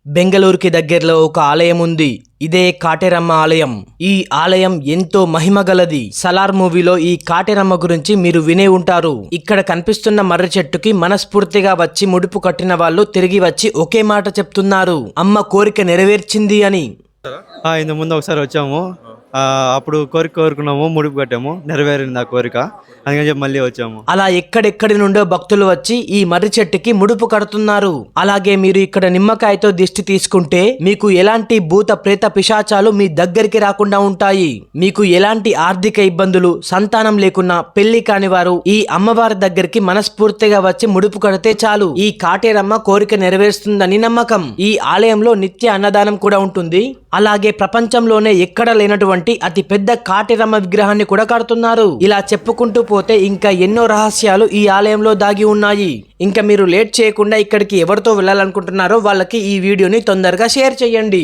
బెంగళూరుకి దగ్గరలో ఒక ఆలయం ఉంది. ఇదే కాటేరమ్మ ఆలయం. ఈ ఆలయం ఎంతో మహిమగలది. సలార్ మూవీలో ఈ కాటేరమ్మ గురించి మీరు వినే ఉంటారు. ఇక్కడ కనిపిస్తున్న మర్రి చెట్టుకి మనస్ఫూర్తిగా వచ్చి ముడుపు కట్టిన వాళ్ళు తిరిగి వచ్చి ఒకే మాట చెప్తున్నారు, అమ్మ కోరిక నెరవేర్చింది అని. ఇంత ముందు ఒకసారి వచ్చాము. అప్పుడు కోరుకున్నాము, ముడుపు కట్టాము, నెరవేరింది ఆ కోరిక. అందుకని చెప్పి మళ్ళీ వచ్చాము. అలా ఎక్కడెక్కడి నుండో భక్తులు వచ్చి ఈ మర్రి చెట్టుకి ముడుపు కడుతున్నారు. అలాగే మీరు ఇక్కడ నిమ్మకాయతో దిష్టి తీసుకుంటే మీకు ఎలాంటి భూత ప్రేత పిశాచాలు మీ దగ్గరికి రాకుండా ఉంటాయి. మీకు ఎలాంటి ఆర్థిక ఇబ్బందులు, సంతానం లేకున్నా, పెళ్లి కాని వారు ఈ అమ్మవారి దగ్గరికి మనస్ఫూర్తిగా వచ్చి ముడుపు కడితే చాలు, ఈ కాటేరమ్మ కోరిక నెరవేరుస్తుందని నమ్మకం. ఈ ఆలయంలో నిత్య అన్నదానం కూడా ఉంటుంది. అలాగే ప్రపంచంలోనే ఎక్కడ లేనటువంటి అతి పెద్ద కాటేరమ్మ విగ్రహాన్ని కూడా కడుతున్నారు. ఇలా చెప్పుకుంటూ పోతే ఇంకా ఎన్నో రహస్యాలు ఈ ఆలయంలో దాగి ఉన్నాయి. ఇంకా మీరు లేట్ చేయకుండా ఇక్కడికి ఎవరితో వెళ్ళాలనుకుంటున్నారో వాళ్ళకి ఈ వీడియోని తొందరగా షేర్ చేయండి.